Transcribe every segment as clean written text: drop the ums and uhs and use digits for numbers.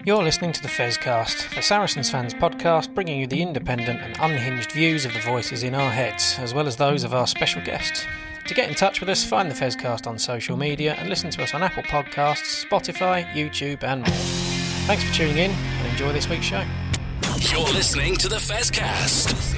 You're listening to the Fezcast, the Saracens fans podcast, bringing you the independent and unhinged views of the voices in our heads, as well as those of our special guests. To get in touch with us, find the Fezcast on social media and listen to us on Apple Podcasts, Spotify, YouTube and more. Thanks for tuning in and enjoy this week's show. You're listening to the Fezcast.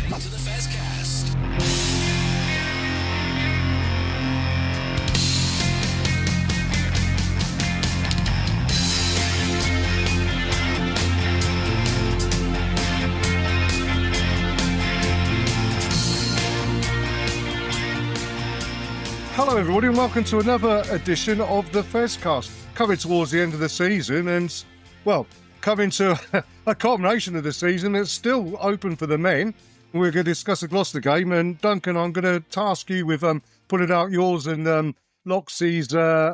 Hello everybody and welcome to another edition of the Fezcast. Coming towards the end of the season and, well, coming to a culmination of the season that's still open for the men. We're going to discuss the Gloucester game, and Duncan, I'm going to task you with putting out yours and Loxie's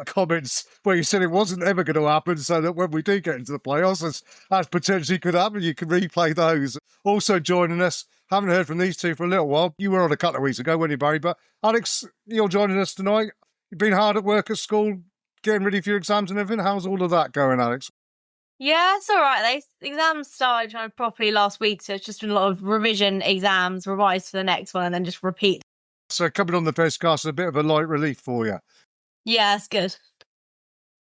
comments where you said it wasn't ever going to happen, so that when we do get into the playoffs, as potentially could happen, you can replay those. Also joining us, haven't heard from these two for a little while. You were on a couple of weeks ago, weren't you, Barry? But Alex, you're joining us tonight. You've been hard at work at school, getting ready for your exams and everything. How's all of that going, Alex? Yeah, it's all right. The exams started properly last week, so it's just been a lot of revision exams, revise for the next one, and then just repeat. So coming on the Fezcast is a bit of a light relief for you. Yeah, it's good.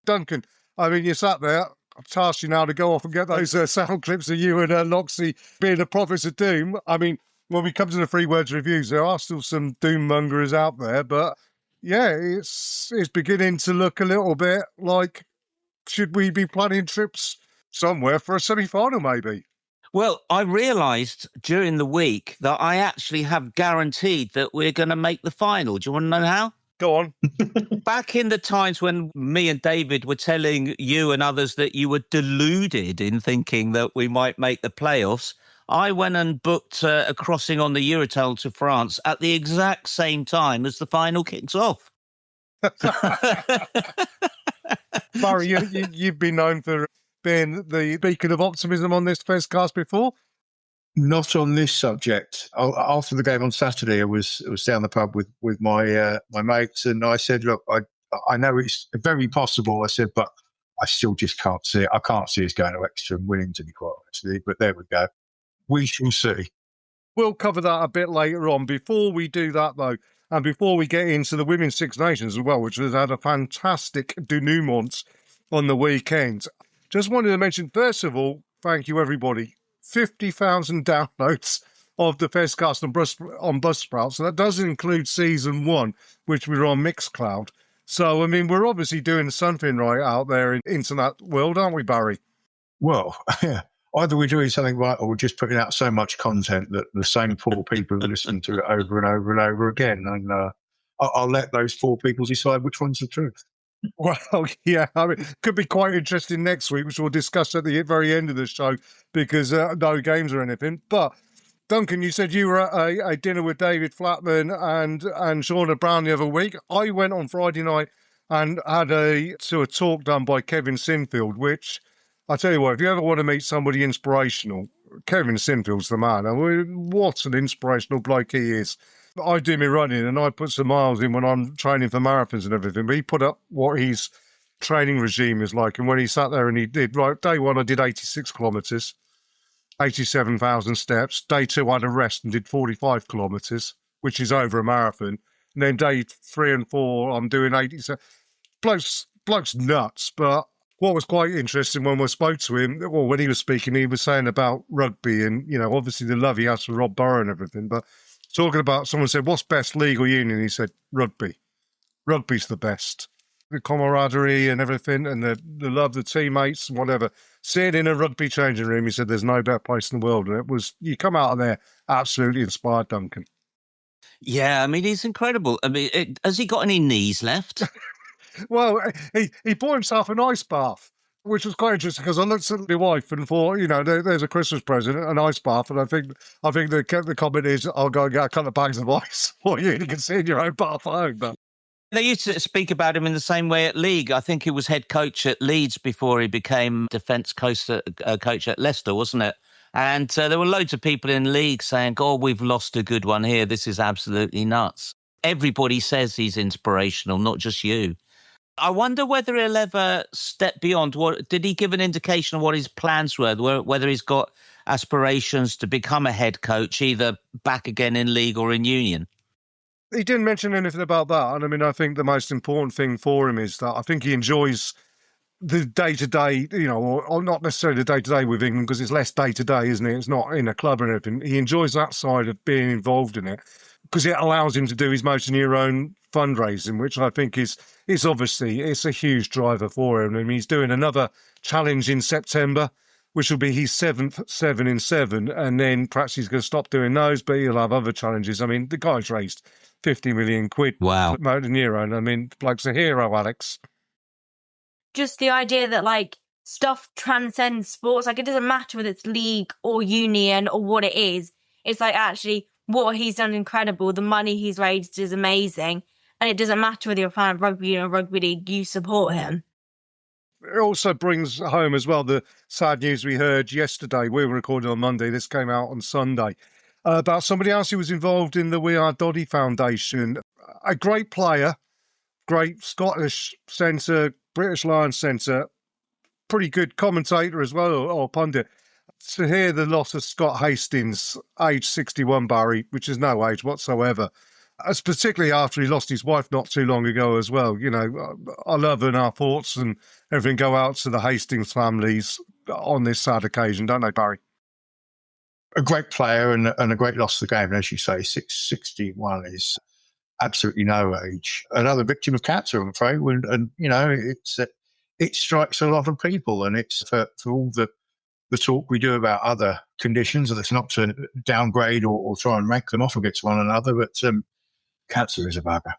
Duncan, I mean, you sat there. I've tasked you now to go off and get those sound clips of you and Loxie being the prophets of doom. I mean, when we come to the Free Words reviews, there are still some doom mongers out there, but yeah, it's beginning to look a little bit like, should we be planning trips somewhere for a semi-final maybe? Well, I realised during the week that I actually have guaranteed that we're going to make the final. Do you want to know how? Go on. Back in the times when me and David were telling you and others that you were deluded in thinking that we might make the playoffs, I went and booked a crossing on the Eurotunnel to France at the exact same time as the final kicks off. Barry, you've been known for being the beacon of optimism on this Fezcast before. Not on this subject. After the game on Saturday, I was down the pub with my mates, and I said, "Look, I know it's very possible." I said, "But I still just can't see it. I can't see us going to extra and winning, to be quite honest." But there we go. We shall see. We'll cover that a bit later on. Before we do that, though, and before we get into the Women's Six Nations as well, which has had a fantastic denouement on the weekend, just wanted to mention, first of all, thank you, everybody. 50,000 downloads of the Fezcast on Buzzsprout. So that does include season 1, which we were on Mixcloud. So, I mean, we're obviously doing something right out there in the internet world, aren't we, Barry? Well, yeah. Either we're doing something right or we're just putting out so much content that the same 4 people listen to it over and over and over again. And I'll let those 4 people decide which one's the truth. Well, yeah, I mean, it could be quite interesting next week, which we'll discuss at the very end of the show, because no games or anything. But, Duncan, you said you were at a dinner with David Flatman and Shauna Brown the other week. I went on Friday night and had a talk done by Kevin Sinfield, which, I tell you what, if you ever want to meet somebody inspirational, Kevin Sinfield's the man. I mean, what an inspirational bloke he is. I do my running and I put some miles in when I'm training for marathons and everything, but he put up what his training regime is like. And when he sat there and he did, right, day 1, I did 86 kilometres, 87,000 steps. Day 2, I had a rest and did 45 kilometres, which is over a marathon. And then day 3 and 4, I'm doing 87. Bloke's nuts. But what was quite interesting when we spoke to him, well, when he was speaking, he was saying about rugby and, you know, obviously the love he has for Rob Burrow and everything, but talking about, someone said, what's best legal union? He said, rugby. Rugby's the best. The camaraderie and everything and the love, the teammates and whatever. Sitting in a rugby changing room, he said, there's no better place in the world. And it was, you come out of there absolutely inspired, Duncan. Yeah, I mean, he's incredible. I mean, has he got any knees left? Well, he bought himself an ice bath, which was quite interesting because I looked at my wife and thought, you know, there's a Christmas present, an ice bath, and I think the comment is, I'll go and get a couple of bags of ice for you. You can see in your own bath at home. But They used to speak about him in the same way at League. I think he was head coach at Leeds before he became defence coach at Leicester, wasn't it? And there were loads of people in League saying, "God, we've lost a good one here. This is absolutely nuts." Everybody says he's inspirational, not just you. I wonder whether he'll ever step beyond. What did he give an indication of what his plans were? Whether he's got aspirations to become a head coach, either back again in league or in union? He didn't mention anything about that. And I mean, I think the most important thing for him is that I think he enjoys the day-to-day, or not necessarily the day-to-day with England, because it's less day-to-day, isn't it? It's not in a club or anything. He enjoys that side of being involved in it because it allows him to do his motor neurone fundraising, which I think is obviously, it's a huge driver for him. I mean, he's doing another challenge in September, which will be his 7th 7 in 7, and then perhaps he's going to stop doing those, but he'll have other challenges. I mean, the guy's raised 50 million quid. Wow. For motor neurone. I mean, the bloke's a hero, Alex. Just the idea that, like, stuff transcends sports. Like, it doesn't matter whether it's league or union or what it is. It's like, actually, what he's done is incredible. The money he's raised is amazing. And it doesn't matter whether you're a fan of rugby union or rugby league, you support him. It also brings home as well the sad news we heard yesterday. We were recording on Monday. This came out on Sunday. About somebody else who was involved in the We Are Doddy Foundation. A great player, great Scottish centre, British Lions centre, pretty good commentator as well, or pundit. To hear the loss of Scott Hastings, age 61, Barry, which is no age whatsoever, as particularly after he lost his wife not too long ago as well. Our love and our thoughts and everything go out to the Hastings families on this sad occasion, don't they, Barry? A great player and a great loss to the game. And as you say, 61 is absolutely no age. Another victim of cancer, I'm afraid. And it strikes a lot of people. And it's for all the talk we do about other conditions, and it's not to downgrade or try and rank them off against one another, but cancer is a bugger.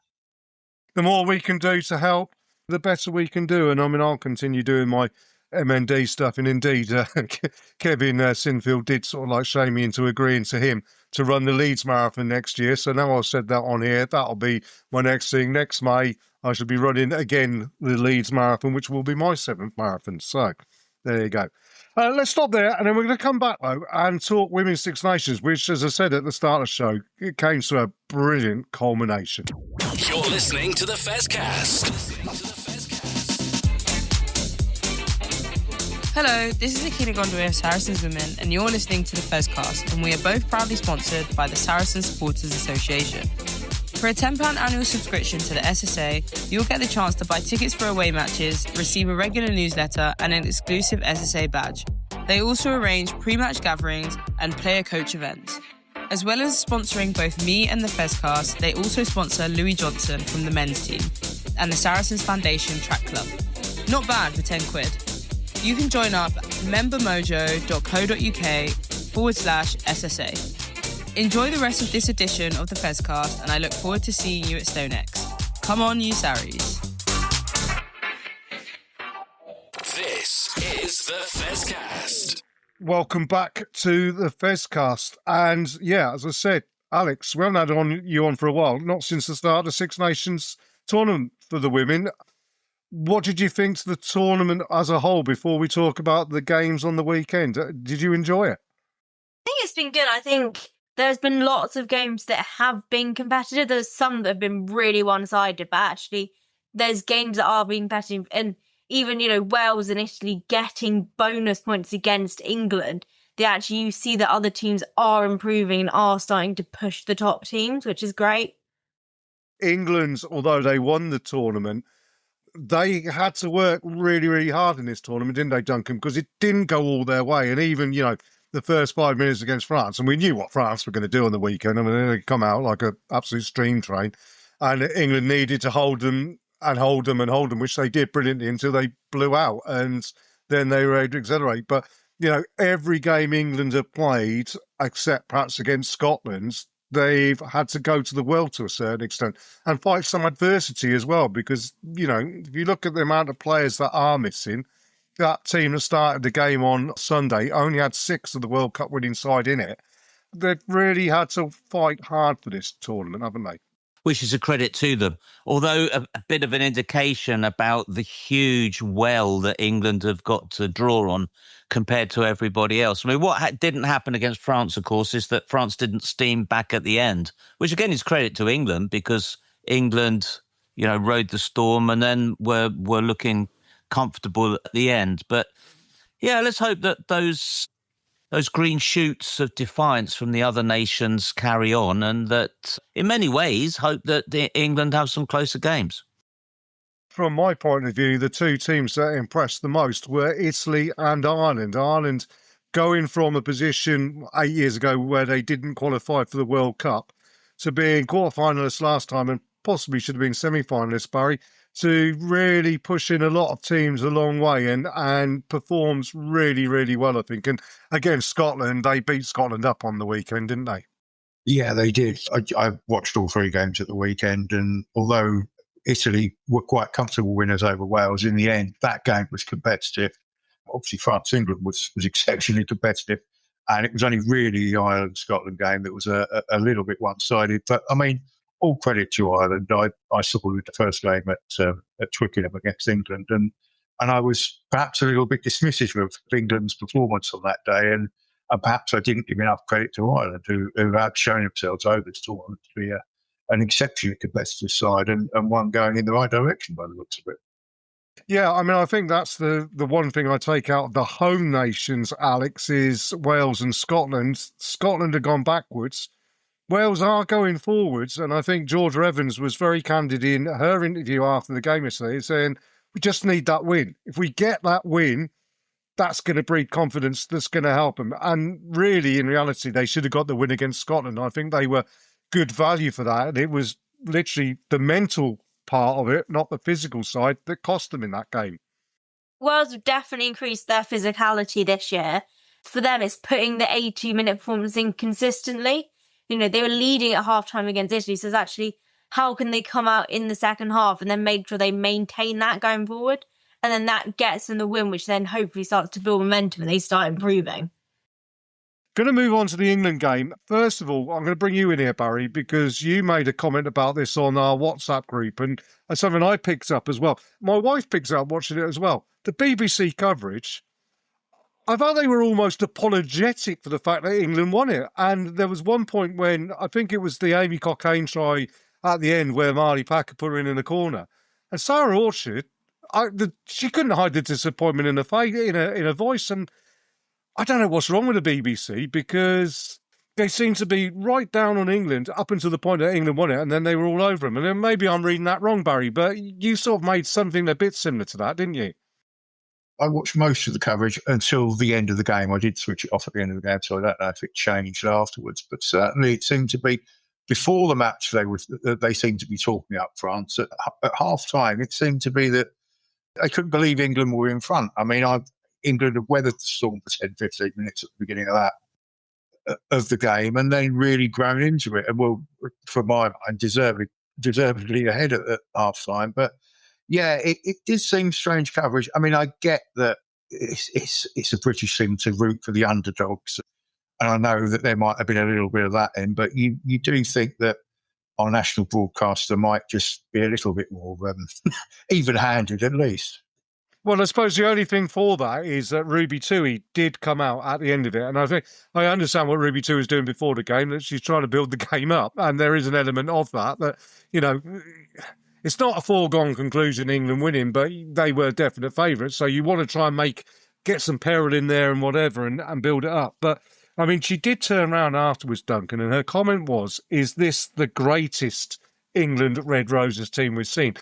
The more we can do to help, the better we can do. And I mean, I'll continue doing my MND stuff. And indeed, Kevin Sinfield did sort of like shame me into agreeing to him to run the Leeds Marathon next year. So now I've said that on here, that'll be my next thing. Next May, I shall be running again the Leeds Marathon, which will be my 7th marathon. So there you go. Let's stop there, and then we're going to come back, though, and talk Women's Six Nations, which, as I said at the start of the show, it came to a brilliant culmination. You're listening to the Fezcast. Hello, this is Akina Gondwe of Saracens Women, and you're listening to the Fezcast, and we are both proudly sponsored by the Saracens Supporters Association. For a £10 annual subscription to the SSA, you'll get the chance to buy tickets for away matches, receive a regular newsletter, and an exclusive SSA badge. They also arrange pre-match gatherings and player-coach events. As well as sponsoring both me and the Fezcast, they also sponsor Louis Johnson from the men's team and the Saracens Foundation Track Club. Not bad for 10 quid. You can join up at membermojo.co.uk/SSA. Enjoy the rest of this edition of the Fezcast, and I look forward to seeing you at StoneX. Come on, you Sarries. This is the Fezcast. Welcome back to the Fezcast. And yeah, as I said, Alex, we haven't had you on for a while, not since the start of the Six Nations tournament for the women. What did you think to the tournament as a whole before we talk about the games on the weekend? Did you enjoy it? I think it's been good. I think there's been lots of games that have been competitive. There's some that have been really one-sided, but actually there's games that are being competitive. And even, Wales and Italy getting bonus points against England, you see that other teams are improving and are starting to push the top teams, which is great. England, although they won the tournament, they had to work really, really hard in this tournament, didn't they, Duncan? Because it didn't go all their way. And even, the first 5 minutes against France, and we knew what France were going to do on the weekend. I mean, they come out like an absolute steam train, and England needed to hold them, which they did brilliantly until they blew out, and then they were able to accelerate. But, every game England have played, except perhaps against Scotland, they've had to go to the well to a certain extent and fight some adversity as well, because, if you look at the amount of players that are missing, that team that started the game on Sunday only had 6 of the World Cup winning side in it. They've really had to fight hard for this tournament, haven't they? Which is a credit to them. Although a bit of an indication about the huge well that England have got to draw on compared to everybody else. I mean, what didn't happen against France, of course, is that France didn't steam back at the end, which again is credit to England, because England rode the storm and then were looking comfortable at the end. But yeah, let's hope that those green shoots of defiance from the other nations carry on, and that in many ways hope that England have some closer games. From my point of view, the two teams that impressed the most were Italy and Ireland. Ireland going from a position 8 years ago where they didn't qualify for the World Cup to being quarter-finalists last time and possibly should have been semi-finalists, Barry, to really pushing a lot of teams a long way and performs really, really well, I think. And against Scotland, they beat Scotland up on the weekend, didn't they? Yeah, they did. I watched all three games at the weekend, and although Italy were quite comfortable winners over Wales, in the end, that game was competitive. Obviously, France-England was exceptionally competitive, and it was only really the Ireland-Scotland game that was a little bit one-sided. But, I mean, all credit to Ireland. I supported the first game at Twickenham against England, and I was perhaps a little bit dismissive of England's performance on that day, and perhaps I didn't give enough credit to Ireland, who have shown themselves over this tournament to be an exceptionally competitive side and one going in the right direction by the looks of it. Yeah, I mean, I think that's the one thing I take out of the home nations, Alex, is Wales and Scotland. Scotland have gone backwards. Wales are going forwards, and I think Georgia Evans was very candid in her interview after the game yesterday, saying, we just need that win. If we get that win, that's going to breed confidence, that's going to help them. And really, in reality, they should have got the win against Scotland. I think they were good value for that. And it was literally the mental part of it, not the physical side, that cost them in that game. Wales have definitely increased their physicality this year. For them, it's putting the 82-minute performance in consistently. They were leading at halftime against Italy, so it's actually how can they come out in the second half and then make sure they maintain that going forward? And then that gets them the win, which then hopefully starts to build momentum and they start improving. Going to move on to the England game. First of all, I'm going to bring you in here, Barry, because you made a comment about this on our WhatsApp group, and it's something I picked up as well. My wife picks up watching it as well. The BBC coverage, I thought they were almost apologetic for the fact that England won it. And there was one point when, I think it was the Amy Cockaine try at the end where Marley Packer put her in the corner. And Sarah Orchard, she couldn't hide the disappointment in her face, in her voice. And I don't know what's wrong with the BBC, because they seem to be right down on England up until the point that England won it, and then they were all over them. And then maybe I'm reading that wrong, Barry, but you sort of made something a bit similar to that, didn't you? I watched most of the coverage until the end of the game. I did switch it off at the end of the game, so I don't know if it changed afterwards. But certainly it seemed to be, before the match, they seemed to be talking up front. At half-time, it seemed to be that they couldn't believe England were in front. I mean, England had weathered the storm for 10, 15 minutes at the beginning of the game, and then really grown into it. And well, for my mind, deservedly ahead at half-time. But yeah, it did seem strange coverage. I mean, I get that it's a British thing to root for the underdogs, and I know that there might have been a little bit of that in, but you do think that our national broadcaster might just be a little bit more even-handed, at least. Well, I suppose the only thing for that is that Ruby Tui did come out at the end of it. And I think I understand what Ruby Tui was doing before the game, that she's trying to build the game up. And there is an element of that, it's not a foregone conclusion England winning, but they were definite favourites. So you want to try and get some peril in there and whatever and build it up. But, I mean, she did turn around afterwards, Duncan, and her comment was, is this the greatest England Red Roses team we've seen?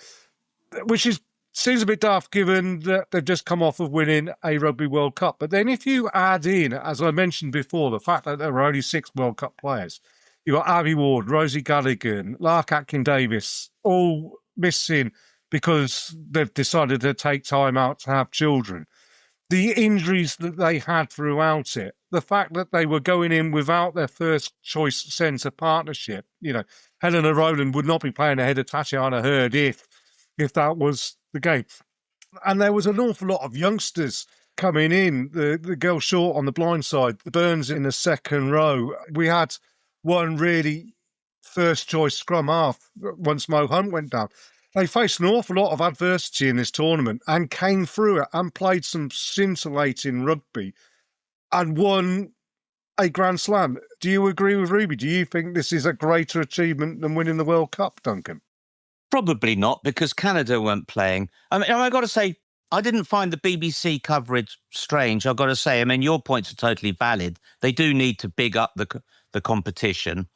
Which seems a bit daft given that they've just come off of winning a Rugby World Cup. But then if you add in, as I mentioned before, the fact that there were only 6 World Cup players, you've got Abby Ward, Rosie Gallagher, Lark Atkin-Davis, all missing because they've decided to take time out to have children. The injuries that they had throughout it, the fact that they were going in without their first choice centre partnership, Helena Rowland would not be playing ahead of Tatiana Hurd if that was the game. And there was an awful lot of youngsters coming in. The girl short on the blind side, the Burns in the second row. We had one really first choice scrum half once Mo Hunt went down. They faced an awful lot of adversity in this tournament and came through it and played some scintillating rugby and won a Grand Slam. Do you agree with Ruby? Do you think this is a greater achievement than winning the World Cup, Duncan? Probably not, because Canada weren't playing. I mean, I got to say, I didn't find the BBC coverage strange. I've got to say, I mean, your points are totally valid. They do need to big up the competition.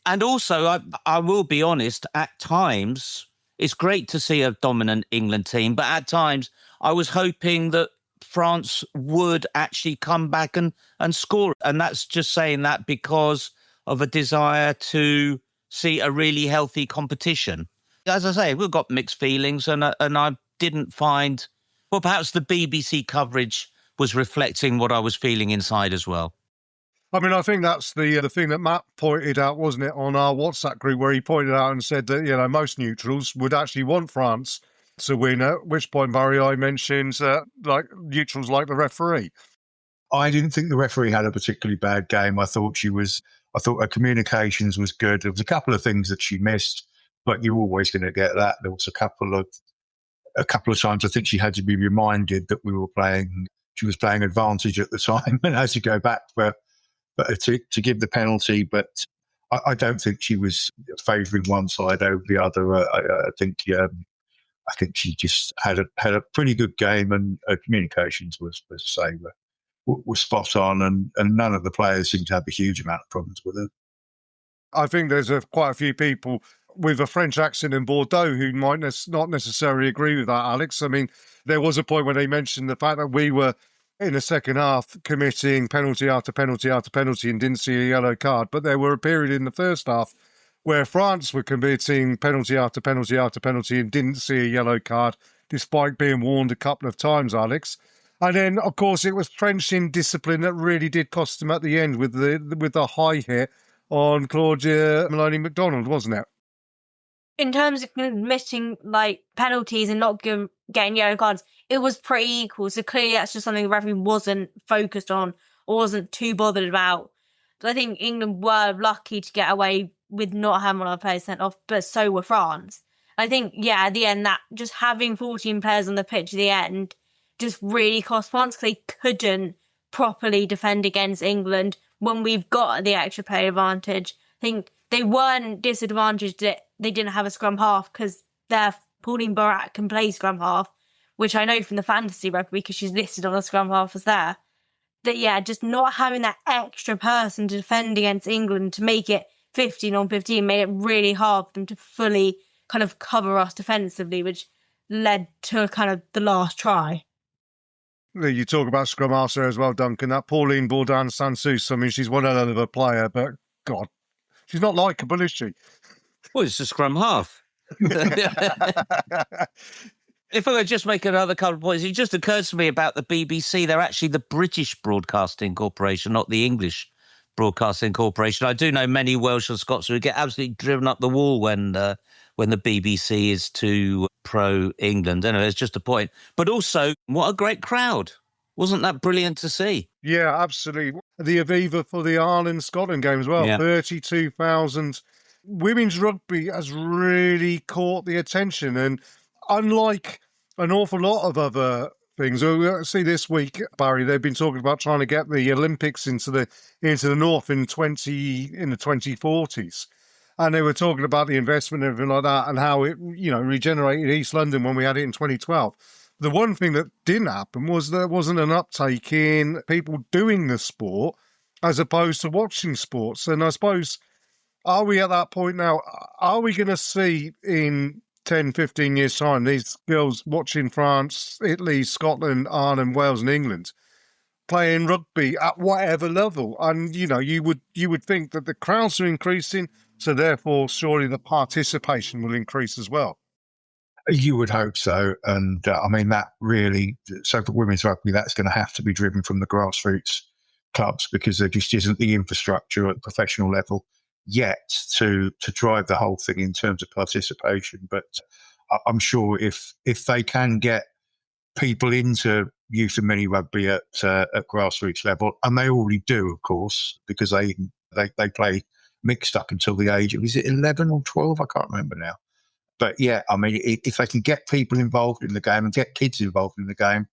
And also, I will be honest, at times, it's great to see a dominant England team, but at times I was hoping that France would actually come back and score. And that's just saying that because of a desire to see a really healthy competition. As I say, we've got mixed feelings, and I didn't find, well, perhaps the BBC coverage was reflecting what I was feeling inside as well. I mean, I think that's the thing that Matt pointed out, wasn't it, on our WhatsApp group, where he pointed out and said that, most neutrals would actually want France to win, at which point, Barry, I mentioned like neutrals like the referee. I didn't think the referee had a particularly bad game. I thought her communications was good. There was a couple of things that she missed, but you're always going to get that. There was a couple of times I think she had to be reminded that she was playing advantage at the time, and had to go back to give the penalty. But I don't think she was favouring one side over the other. I think she just had a pretty good game, and her communications was spot on, and none of the players seemed to have a huge amount of problems with it. I think there's quite a few people with a French accent in Bordeaux who might not necessarily agree with that, Alex. I mean, there was a point when they mentioned the fact that we were, in the second half, committing penalty after penalty after penalty and didn't see a yellow card. But there were a period in the first half where France were committing penalty after penalty after penalty and didn't see a yellow card, despite being warned a couple of times, Alex. And then, of course, it was French indiscipline that really did cost them at the end with the high hit on Claudia Maloney McDonald, wasn't it? In terms of missing penalties and not getting yellow cards, it was pretty equal. So clearly that's just something the referee wasn't focused on or wasn't too bothered about. But I think England were lucky to get away with not having one of our players sent off, but so were France. I think, at the end, that just having 14 players on the pitch at the end just really cost France, because they couldn't properly defend against England when we've got the extra player advantage. I think they weren't disadvantaged that they didn't have a scrum half, because Pauline Barat can play scrum half, which I know from the fantasy rugby because she's listed on the scrum half as there. That, just not having that extra person to defend against England to make it 15 on 15 made it really hard for them to fully kind of cover us defensively, which led to kind of the last try. You talk about scrum halves there as well, Duncan. That Pauline Bourdain-Sansus, I mean, she's one hell of a player, but God, she's not likeable, is she? Well, it's a scrum half. If I could just make another couple of points, it just occurs to me about the BBC. They're actually the British Broadcasting Corporation, not the English Broadcasting Corporation. I do know many Welsh and Scots who get absolutely driven up the wall when the BBC is too pro-England. Anyway, it's just a point. But also, what a great crowd. Wasn't that brilliant to see? Yeah, absolutely. The Aviva for the Ireland-Scotland game as well. Yeah. 32,000. Women's rugby has really caught the attention. And unlike an awful lot of other things, we see this week, Barry, they've been talking about trying to get the Olympics into the north in the 2040s. And they were talking about the investment and everything like that, and how it, regenerated East London when we had it in 2012. The one thing that didn't happen was there wasn't an uptake in people doing the sport as opposed to watching sports. And I suppose, are we at that point now? Are we going to see in 10, 15 years' time these girls watching France, Italy, Scotland, Ireland, Wales and England playing rugby at whatever level? And, you would think that the crowds are increasing, so therefore surely the participation will increase as well. You would hope so. And I mean, that really, so for women's rugby, that's going to have to be driven from the grassroots clubs, because there just isn't the infrastructure at the professional level yet to drive the whole thing in terms of participation. But I'm sure if they can get people into youth and mini rugby at grassroots level, and they already do, of course, because they play mixed up until the age of, is it 11 or 12? I can't remember now. But yeah, I mean, if they can get people involved in the game and get kids involved in the game,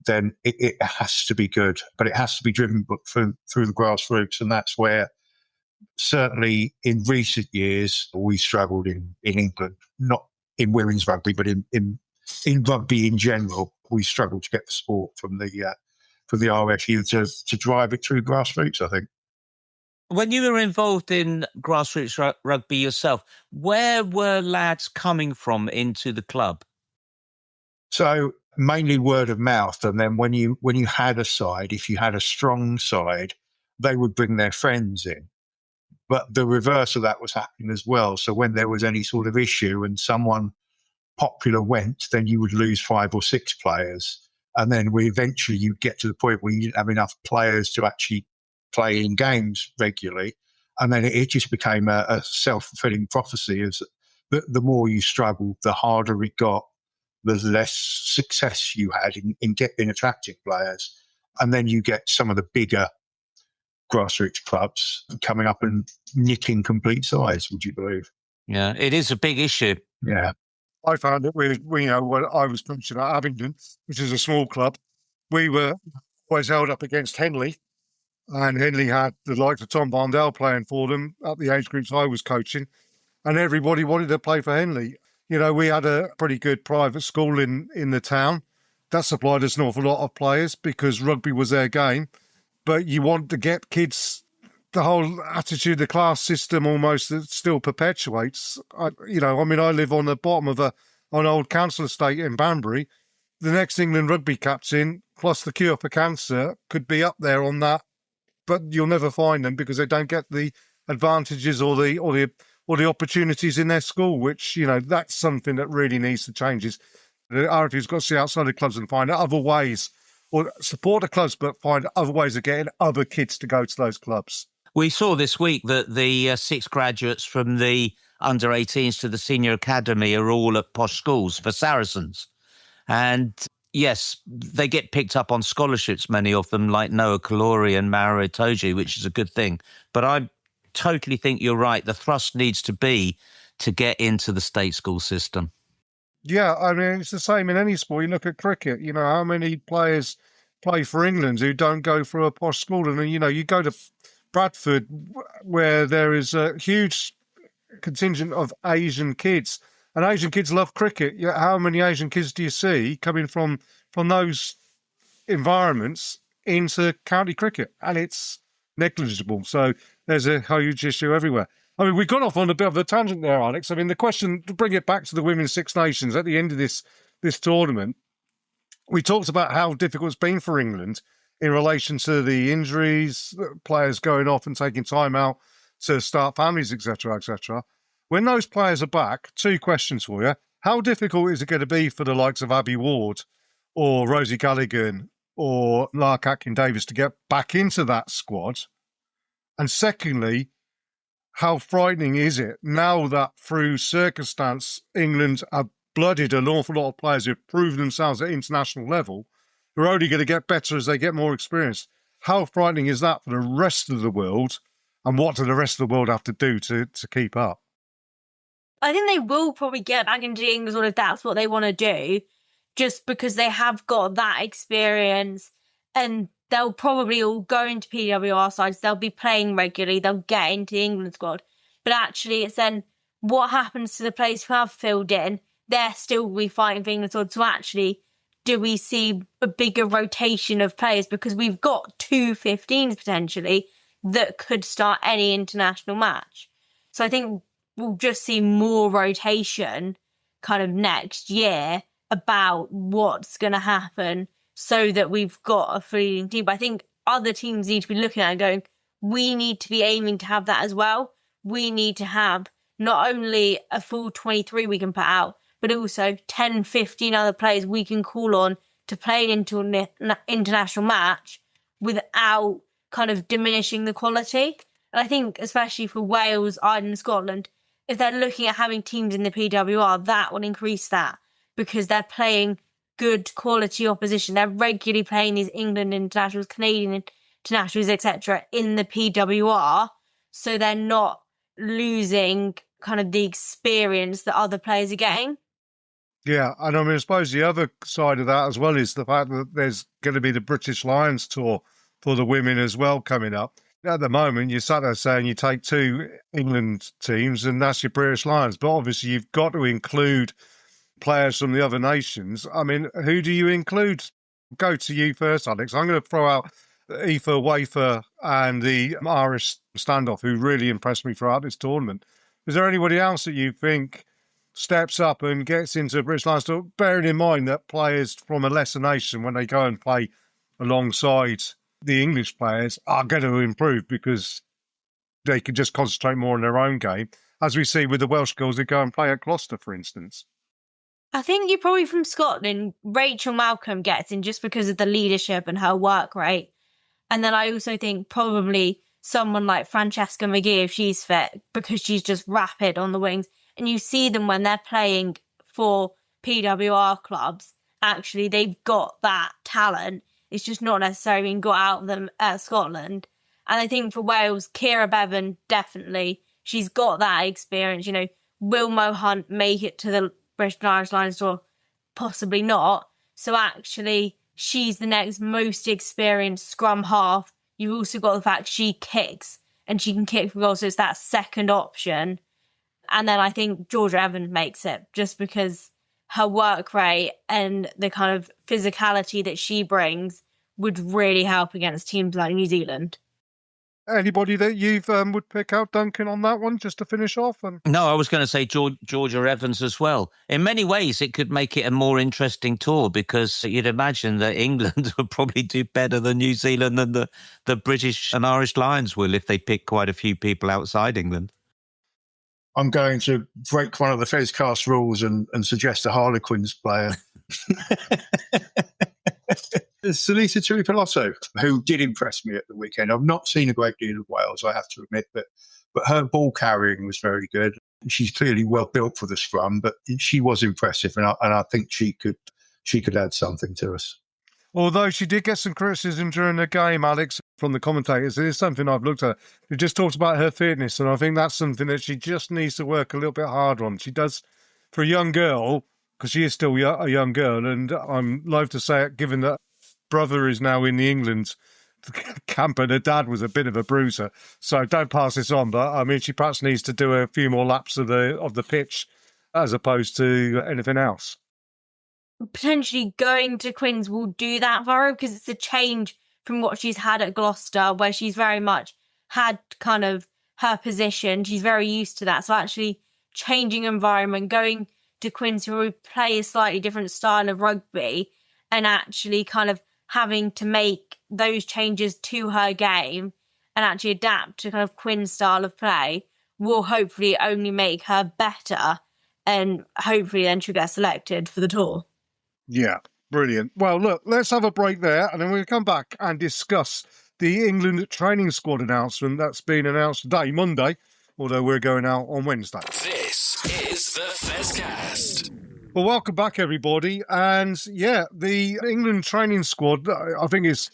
then it has to be good. But it has to be driven through the grassroots. And that's where, certainly in recent years, we struggled in England, not women's rugby, but in rugby in general, we struggle to get the support from the RFU to drive it through grassroots, I think. When you were involved in grassroots rugby yourself, where were lads coming from into the club? So mainly word of mouth, and then when you had a side, if you had a strong side, they would bring their friends in. But the reverse of that was happening as well. So when there was any sort of issue and someone popular went, then you would lose 5 or 6 players. And then eventually you'd get to the point where you didn't have enough players to actually play in games regularly. And then it just became a self-fulfilling prophecy. As the more you struggled, the harder it got, the less success you had in attracting players. And then you get some of the bigger grassroots clubs coming up and nicking complete size, would you believe? Yeah, it is a big issue. Yeah. I found it when I was coaching at Abingdon, which is a small club, we were always held up against Henley, and Henley had the likes of Tom Bondell playing for them at the age groups I was coaching, and everybody wanted to play for Henley. We had a pretty good private school in the town that supplied us an awful lot of players because rugby was their game. But you want to get kids, the whole attitude, the class system almost that still perpetuates. I live on the bottom of an old council estate in Banbury. The next England rugby captain, plus the cure for cancer, could be up there on that, but you'll never find them because they don't get the advantages or the opportunities in their school, which, that's something that really needs to change. Is the RFU's got to see outside the clubs and find other ways, or support the clubs, but find other ways of getting other kids to go to those clubs. We saw this week that the 6 graduates from the under-18s to the senior academy are all at posh schools for Saracens. And yes, they get picked up on scholarships, many of them, like Noah Kalori and Mara Itoji, which is a good thing. But I totally think you're right. The thrust needs to be to get into the state school system. Yeah, I mean, it's the same in any sport. You look at cricket, how many players play for England who don't go through a posh school? And, you go to Bradford, where there is a huge contingent of Asian kids, and Asian kids love cricket. How many Asian kids do you see coming from those environments into county cricket? And it's negligible. So there's a huge issue everywhere. I mean, we got off on a bit of a tangent there, Alex. I mean, the question, to bring it back to the Women's Six Nations at the end of this tournament, we talked about how difficult it's been for England in relation to the injuries, players going off and taking time out to start families, etc., etc. When those players are back, 2 questions for you. How difficult is it going to be for the likes of Abby Ward or Rosie Callaghan or Lark Atkin-Davis to get back into that squad? And secondly, how frightening is it now that through circumstance England have blooded an awful lot of players who've proved themselves at international level, who are only going to get better as they get more experience? How frightening is that for the rest of the world? And what do the rest of the world have to do to keep up? I think they will probably get back into England if that's what they want to do, just because they have got that experience, and they'll probably all go into PWR sides, they'll be playing regularly, they'll get into the England squad. But actually, it's then what happens to the players who have filled in? They're still fighting for England squad. So actually, do we see a bigger rotation of players? Because we've got 2 15s potentially that could start any international match. So I think we'll just see more rotation kind of next year about what's going to happen, so that we've got a fully team. But I think other teams need to be looking at it and going, we need to be aiming to have that as well. We need to have not only a full 23 we can put out, but also 10, 15 other players we can call on to play into an international match without kind of diminishing the quality. And I think especially for Wales, Ireland and Scotland, if they're looking at having teams in the PWR, that will increase that, because they're playing good quality opposition. They're regularly playing these England internationals, Canadian internationals, etc. in the PWR, so they're not losing kind of the experience that other players are getting. Yeah, and I mean, I suppose the other side of that as well is the fact that there's going to be the British Lions Tour for the women as well coming up. At the moment, you're sat there saying you take two England teams and that's your British Lions. But obviously, you've got to include players from the other nations. I mean, who do you include? Go to you first, Alex. I'm going to throw out Aoife Wafer and the Irish standoff, who really impressed me throughout this tournament. Is there anybody else that you think steps up and gets into British Lions? Bearing in mind that players from a lesser nation, when they go and play alongside the English players, are going to improve because they can just concentrate more on their own game, as we see with the Welsh girls that go and play at Gloucester, for instance. I think you're probably from Scotland. Rachel Malcolm gets in just because of the leadership and her work rate. And then I also think probably someone like Francesca McGee, if she's fit, because she's just rapid on the wings. And you see them when they're playing for PWR clubs. Actually, they've got that talent. It's just not necessarily being got out of them at Scotland. And I think for Wales, Ciara Bevan, definitely. She's got that experience. You know, will Mo Hunt make it to the British and Irish Lions or possibly not? So actually, she's the next most experienced scrum half. You've also got the fact she kicks and she can kick for goals, so it's that second option. And then I think Georgia Evans makes it just because her work rate and the kind of physicality that she brings would really help against teams like New Zealand. Anybody that you would pick out, Duncan, on that one, just to finish off? No, I was going to say Georgia Evans as well. In many ways, it could make it a more interesting tour because you'd imagine that England would probably do better than New Zealand and the British and Irish Lions will if they pick quite a few people outside England. I'm going to break one of the Fezcast rules and suggest a Harlequins player. Salita Tuipoloto, who did impress me at the weekend. I've not seen a great deal of Wales, I have to admit, but her ball carrying was very good. She's clearly well built for the scrum, but she was impressive, and I think she could add something to us. Although she did get some criticism during the game, Alex, from the commentators. It is something I've looked at. We just talked about her fitness, and I think that's something that she just needs to work a little bit harder on. She does, for a young girl, because she is still a young girl, and I'm loath to say it, given that brother is now in the England camp and her dad was a bit of a bruiser. So don't pass this on, but I mean, she perhaps needs to do a few more laps of the pitch as opposed to anything else. Potentially going to Quins will do that for her because it's a change from what she's had at Gloucester, where she's very much had kind of her position. She's very used to that. So actually changing environment, going to Quins who will play a slightly different style of rugby and actually kind of having to make those changes to her game and actually adapt to kind of Quinn's style of play will hopefully only make her better, and hopefully then she'll get selected for the tour. Yeah, brilliant. Well, look, let's have a break there, and then we'll come back and discuss the England training squad announcement that's been announced today, Monday, although we're going out on Wednesday. This is the Fezcast. Well, welcome back, everybody. And yeah, the England training squad, I think it's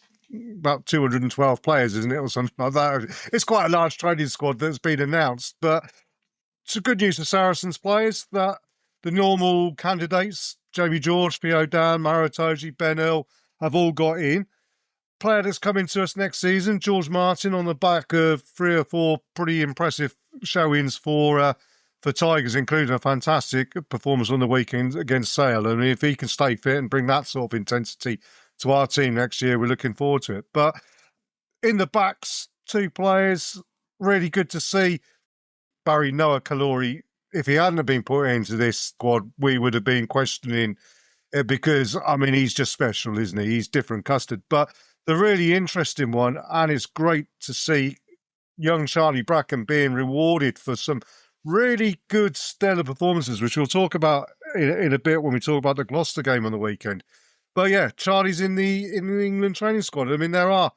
about 212 players, isn't it, or something like that. It's quite a large training squad that's been announced, but it's a good news for Saracens players that the normal candidates, Jamie George, Theo Dan, Maro Toji, Ben Earl, have all got in. Player that's coming to us next season, George Martin, on the back of 3 or 4 pretty impressive showings for Tigers, including a fantastic performance on the weekend against Sale. I mean, if he can stay fit and bring that sort of intensity to our team next year, we're looking forward to it. But in the backs, 2 players, really good to see. Barry Noah Kalori, if he hadn't have been put into this squad, we would have been questioning it because, I mean, he's just special, isn't he? He's different custard. But the really interesting one, and it's great to see young Charlie Bracken being rewarded for some really good stellar performances, which we'll talk about in a bit when we talk about the Gloucester game on the weekend. But yeah, Charlie's in the England training squad. I mean, there are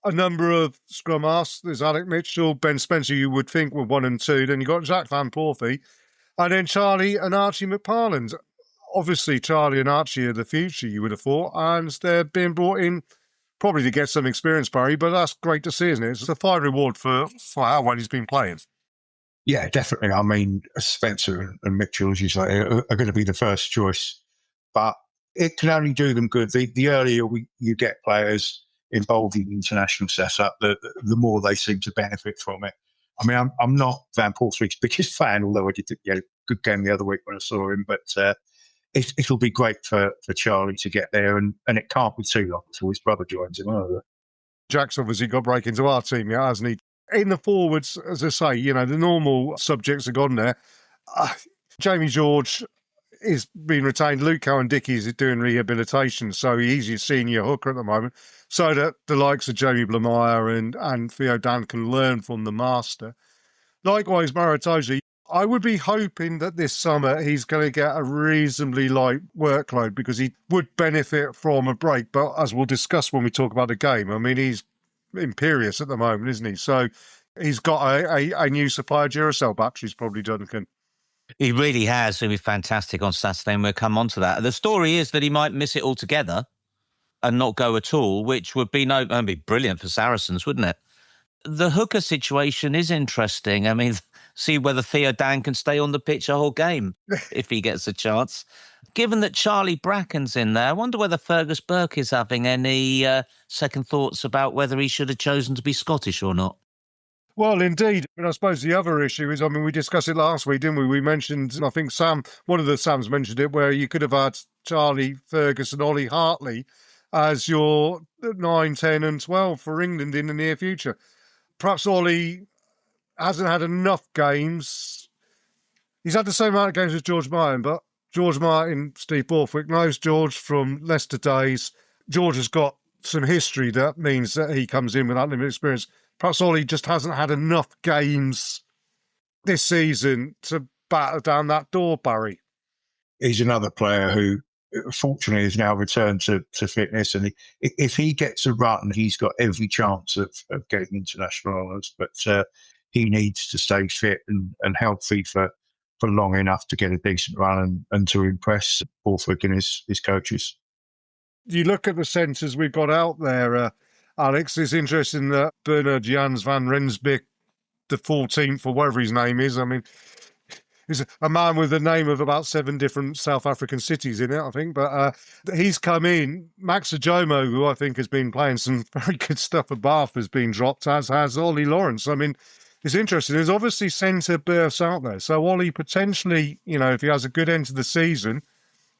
a number of scrum halves. There's Alec Mitchell, Ben Spencer, you would think were 1 and 2. Then you've got Jack Van Porthy, and then Charlie and Archie McParland. Obviously, Charlie and Archie are the future, you would have thought, and they're being brought in probably to get some experience, Barry, but that's great to see, isn't it? It's a fine reward for how well he's been playing. Yeah, definitely. I mean, Spencer and Mitchell, as you say, are going to be the first choice, but it can only do them good. The earlier you get players involved in the international setup, the more they seem to benefit from it. I mean, I'm not Van Portwig's biggest fan, although I did think he had a good game the other week when I saw him. But it'll be great for Charlie to get there, and it can't be too long until his brother joins him either. Jack's obviously got break into our team, yeah, hasn't he? In the forwards, as I say, you know, the normal subjects are gone there. Jamie George is being retained. Luke Cowan-Dickey is doing rehabilitation, so he's your senior hooker at the moment. So that the likes of Jamie Blamire and Theo Dan can learn from the master. Likewise, Maratoji, I would be hoping that this summer he's going to get a reasonably light workload because he would benefit from a break. But as we'll discuss when we talk about the game, I mean, he's imperious at the moment, isn't he? So he's got a new supply of Duracell batteries, probably, Duncan. He really has. It'll be fantastic on Saturday, and we'll come on to that. The story is that he might miss it altogether and not go at all, which would be brilliant for Saracens, wouldn't it? The hooker situation is interesting. I mean, see whether Theo Dan can stay on the pitch a whole game if he gets a chance. Given that Charlie Bracken's in there, I wonder whether Fergus Burke is having any second thoughts about whether he should have chosen to be Scottish or not. Well, indeed. And I suppose the other issue is, I mean, we discussed it last week, didn't we? We mentioned, I think one of the Sams mentioned it, where you could have had Charlie, Fergus and Ollie Hartley as your 9, 10 and 12 for England in the near future. Perhaps Ollie hasn't had enough games. He's had the same amount of games as George Martin, but George Martin, Steve Borthwick knows George from Leicester days. George has got some history that means that he comes in with that limited experience. Perhaps Ollie just hasn't had enough games this season to batter down that door, Barry. He's another player who, fortunately, has now returned to fitness. And if he gets a run, he's got every chance of getting international honours. But he needs to stay fit and healthy for long enough to get a decent run and to impress Borthwick and his coaches. You look at the centres we've got out there, Alex, it's interesting that Bernard Jans van Rensburg, the 14th, or whatever his name is, I mean, he's a man with the name of about 7 different South African cities in it, I think. But he's come in. Max Ajomo, who I think has been playing some very good stuff at Bath, has been dropped, as has Ollie Lawrence. I mean, it's interesting. There's obviously centre berths out there. So Ollie potentially, you know, if he has a good end to the season,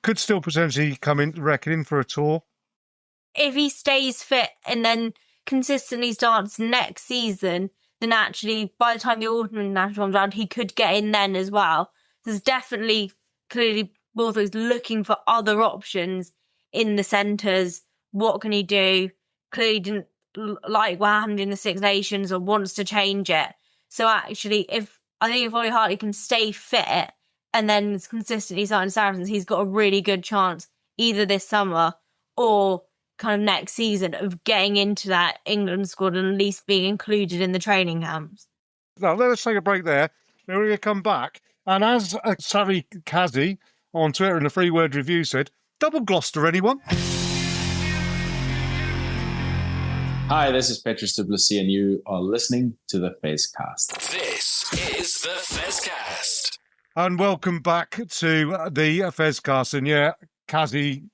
could still potentially come in reckoning for a tour. If he stays fit and then consistently starts next season, then actually by the time the autumn international comes around, he could get in then as well. There's definitely, clearly, Borthwick's looking for other options in the centres. What can he do? Clearly didn't like what happened in the Six Nations or wants to change it. So actually, if Ollie Hartley can stay fit and then consistently starting Saracens, he's got a really good chance either this summer or kind of next season of getting into that England squad and at least being included in the training camps. Now, let us take a break there. Then we're going to come back. And as Sari Kazi on Twitter in the Free Word Review said, double Gloucester, anyone? Hi, this is Petrus Duplessis, and you are listening to the Fezcast. This is the Fezcast. And welcome back to the Fezcast. And yeah, Kazi,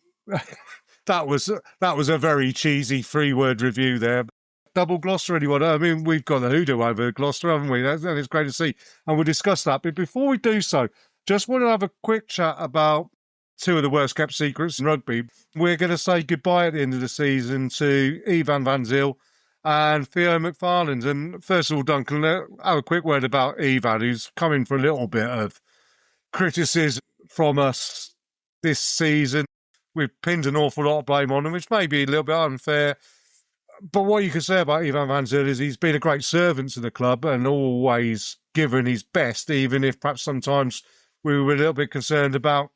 that was a very cheesy 3-word review there. Double Gloucester, anyone? I mean, we've got the hoodoo over Gloucester, haven't we? And it's great to see. And we'll discuss that. But before we do so, just want to have a quick chat about 2 of the worst kept secrets in rugby. We're going to say goodbye at the end of the season to Ivan Van Zyl and Theo McFarland. And first of all, Duncan, have a quick word about Ivan, who's coming for a little bit of criticism from us this season. We've pinned an awful lot of blame on him, which may be a little bit unfair. But what you can say about Ivan Van Zyl is he's been a great servant to the club and always given his best, even if perhaps sometimes we were a little bit concerned about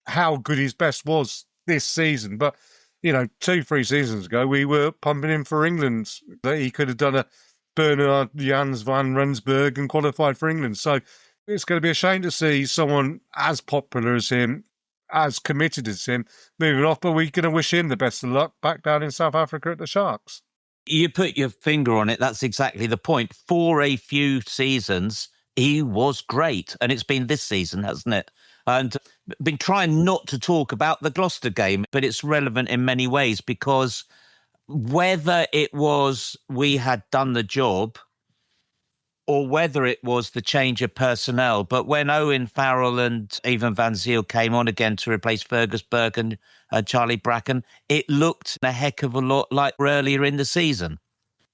how good his best was this season. But, you know, 2-3 seasons ago, we were pumping him for England, that he could have done a Bernard Jans van Rensburg and qualified for England. So it's going to be a shame to see someone as popular as him, as committed as him, moving off. But we're going to wish him the best of luck back down in South Africa at the Sharks. You put your finger on it. That's exactly the point. For a few seasons, he was great. And it's been this season, hasn't it? And been trying not to talk about the Gloucester game, but it's relevant in many ways because whether it was we had done the job or whether it was the change of personnel. But when Owen Farrell and even Van Zyl came on again to replace Fergus Burke and Charlie Bracken, it looked a heck of a lot like earlier in the season.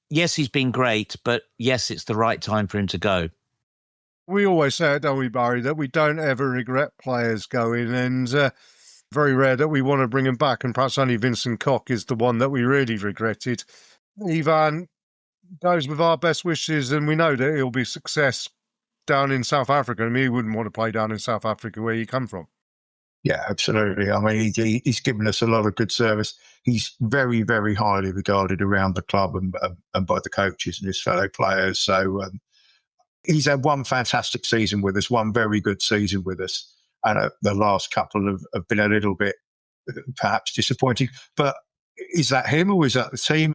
Yes, he's been great, but yes, it's the right time for him to go. We always say it, don't we, Barry, that we don't ever regret players going, and very rare that we want to bring them back, and perhaps only Vincent Koch is the one that we really regretted. Ivan goes with our best wishes, and we know that he'll be success down in South Africa. I mean, he wouldn't want to play down in South Africa where you come from. Yeah, absolutely. I mean, he's given us a lot of good service. He's very, very highly regarded around the club and by the coaches and his fellow players. So he's had one fantastic season with us, one very good season with us. And the last couple have been a little bit perhaps disappointing. But is that him or is that the team?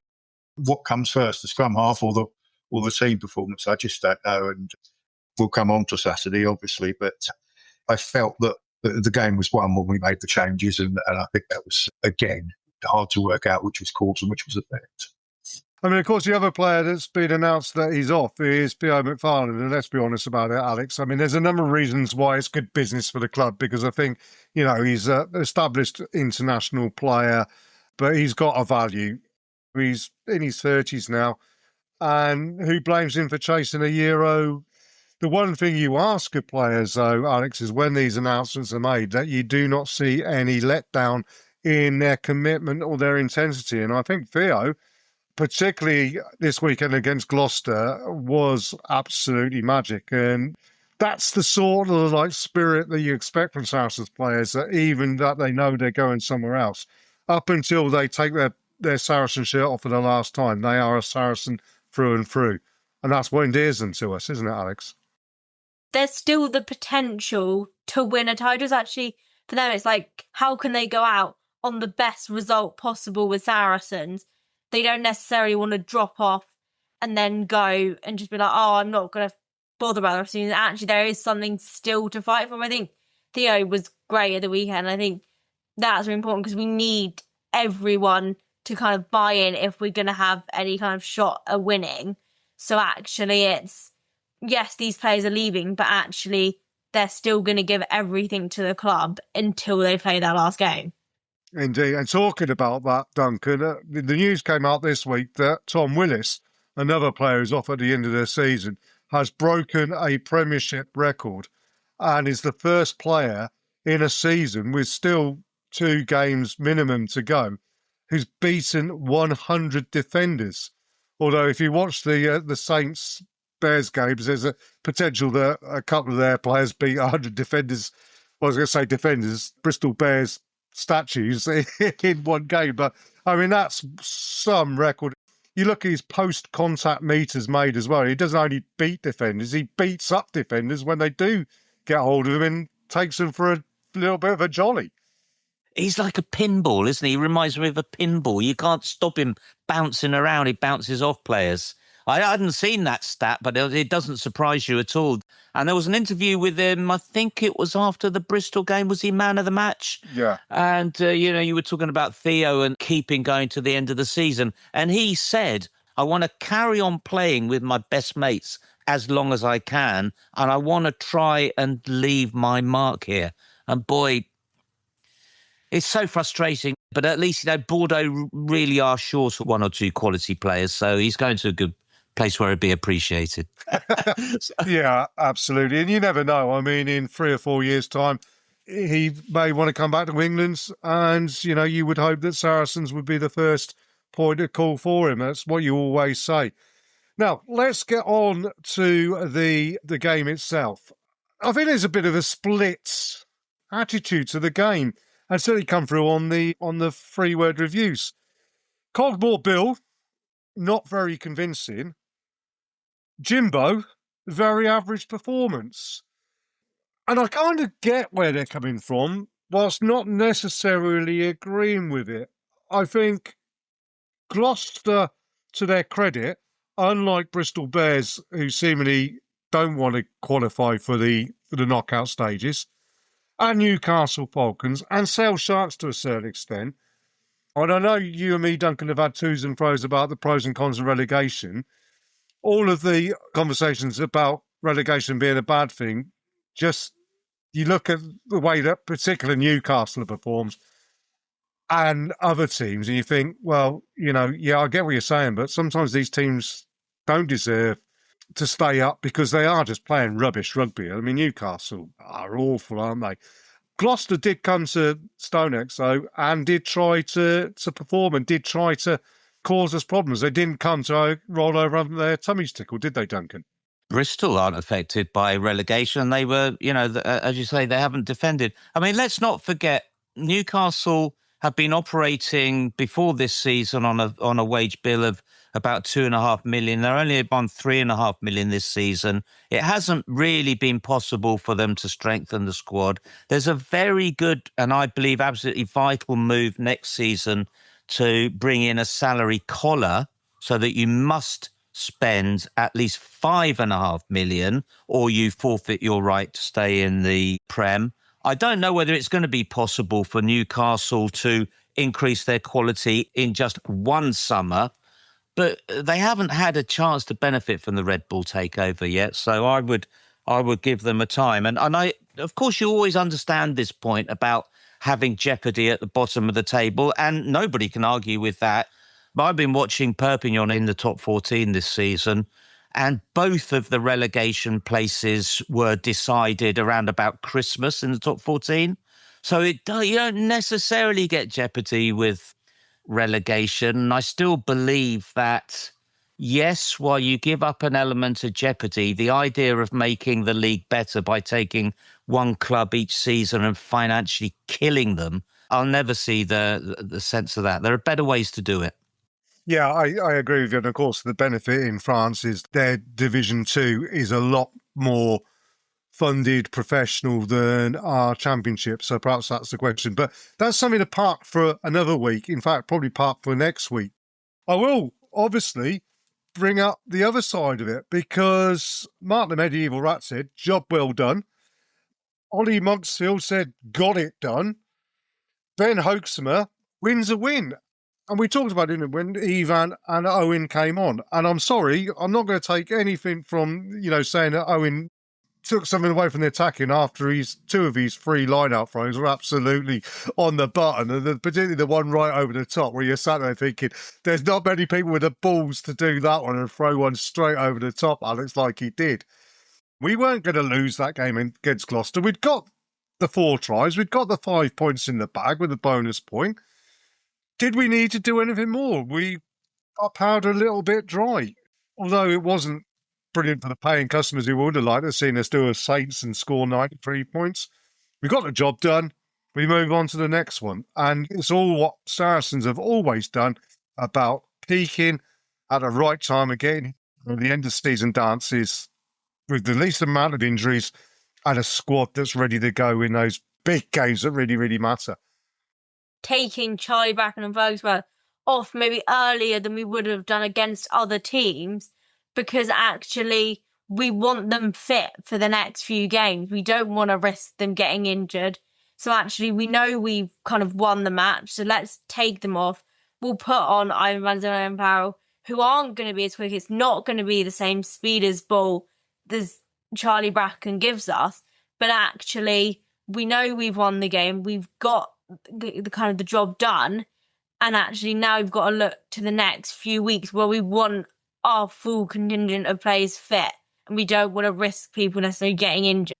What comes first, the scrum half or the team performance? I just don't know. And we'll come on to Saturday, obviously. But I felt that the game was won when we made the changes. And I think that was, again, hard to work out which was cause and which was effect. I mean, of course, the other player that's been announced that he's off is P.O. McFarland. And let's be honest about it, Alex. I mean, there's a number of reasons why it's good business for the club, because I think, he's an established international player, but he's got a value. He's in his 30s now. And who blames him for chasing a Euro? The one thing you ask of players, though, Alex, is when these announcements are made, that you do not see any letdown in their commitment or their intensity. And I think Theo, particularly this weekend against Gloucester, was absolutely magic. And that's the sort of spirit that you expect from Saracens players, that even that they know they're going somewhere else, up until they take their Saracen shirt off for the last time, they are a Saracen through and through. And that's what endears them to us, isn't it, Alex? There's still the potential to win a title. It's actually, for them, it's like, how can they go out on the best result possible with Saracens? They don't necessarily want to drop off and then go and just be like, oh, I'm not going to bother about the rest of the season. Actually, there is something still to fight for. I think Theo was great at the weekend. I think that's really important because we need everyone to kind of buy in if we're going to have any kind of shot at winning. So actually it's, yes, these players are leaving, but actually they're still going to give everything to the club until they play their last game. Indeed. And talking about that, Duncan, the news came out this week that Tom Willis, another player who's off at the end of the season, has broken a Premiership record and is the first player in a season with still 2 games minimum to go who's beaten 100 defenders. Although if you watch the Saints Bears games, there's a potential that a couple of their players beat 100 defenders. Well, I was going to say defenders, Bristol Bears statues in one game. But I mean, that's some record. You look at his post-contact meters made as well. He doesn't only beat defenders, he beats up defenders when they do get hold of him and takes them for a little bit of a jolly. He's like a pinball, isn't he? He reminds me of a pinball. You can't stop him bouncing around. He bounces off players. I hadn't seen that stat, but it doesn't surprise you at all. And there was an interview with him, I think it was after the Bristol game. Was he man of the match? Yeah. And, you were talking about Theo and keeping going to the end of the season. And he said, I want to carry on playing with my best mates as long as I can. And I want to try and leave my mark here. And boy, it's so frustrating, but at least, Bordeaux really are short of 1 or 2 quality players, so he's going to a good place where it'd be appreciated. Yeah, absolutely. And you never know. I mean, in 3 or 4 years' time, he may want to come back to England, and, you would hope that Saracens would be the first point of call for him. That's what you always say. Now, let's get on to the game itself. I think there's a bit of a split attitude to the game. And certainly come through on the 3-word reviews. Cogmore Bill, not very convincing. Jimbo, very average performance. And I kind of get where they're coming from, whilst not necessarily agreeing with it. I think Gloucester, to their credit, unlike Bristol Bears, who seemingly don't want to qualify for the knockout stages, and Newcastle Falcons, and Sale Sharks to a certain extent, And I know you and me, Duncan, have had twos and fro's about the pros and cons of relegation. All of the conversations about relegation being a bad thing, just you look at the way that particular Newcastle performs and other teams, and you think, well, yeah, I get what you're saying, but sometimes these teams don't deserve to stay up because they are just playing rubbish rugby. I mean, Newcastle are awful, aren't they? Gloucester did come to Stonex, though, and did try to perform and did try to cause us problems. They didn't come to roll over on their tummies tickled, did they, Duncan? Bristol aren't affected by relegation. They were, as you say, they haven't defended. I mean, let's not forget, Newcastle have been operating before this season on a wage bill of about 2.5 million. They're only on 3.5 million this season. It hasn't really been possible for them to strengthen the squad. There's a very good and I believe absolutely vital move next season to bring in a salary collar so that you must spend at least 5.5 million or you forfeit your right to stay in the Prem. I don't know whether it's going to be possible for Newcastle to increase their quality in just one summer, but they haven't had a chance to benefit from the Red Bull takeover yet. So I would give them a time. And I, of course, you always understand this point about having jeopardy at the bottom of the table, and nobody can argue with that. But I've been watching Perpignan in the top 14 this season, and both of the relegation places were decided around about Christmas in the top 14. So you don't necessarily get jeopardy with relegation. And I still believe that, yes, while you give up an element of jeopardy, the idea of making the league better by taking one club each season and financially killing them, I'll never see the sense of that. There are better ways to do it. Yeah, I agree with you. And of course, the benefit in France is their Division 2 is a lot more funded, professional than our championship. So perhaps that's the question. But that's something to park for another week. In fact, probably park for next week. I will obviously bring up the other side of it because Mark the Medieval Rat said, job well done. Ollie Monksfield said, got it done. Ben Hoaxamer wins a win. And we talked about it when Ivan and Owen came on. And I'm sorry, I'm not going to take anything from, saying that Owen took something away from the attacking after two of his free line-out throws were absolutely on the button, and particularly the one right over the top where you're sat there thinking, there's not many people with the balls to do that one and throw one straight over the top, Alex, like he did. We weren't going to lose that game against Gloucester. We'd got the 4 tries. We'd got the 5 points in the bag with a bonus point. Did we need to do anything more? We got powder a little bit dry, although it wasn't brilliant for the paying customers who would have liked to have seen us do a Saints and score 93 points. We got the job done. We move on to the next one. And it's all what Saracens have always done about peaking at the right time and getting the end of season dances with the least amount of injuries and a squad that's ready to go in those big games that really, really matter. Taking Charlie Bracken and Bergswell off maybe earlier than we would have done against other teams, because actually we want them fit for the next few games. We don't want to risk them getting injured. So actually we know we've kind of won the match, so let's take them off. We'll put on Ivan Van Zelen and Farrell, who aren't going to be as quick. It's not going to be the same speed as ball as Charlie Bracken gives us. But actually, we know we've won the game. We've got the kind of the job done. And actually now we've got to look to the next few weeks where we want our full contingent of players fit. And we don't want to risk people necessarily getting injured.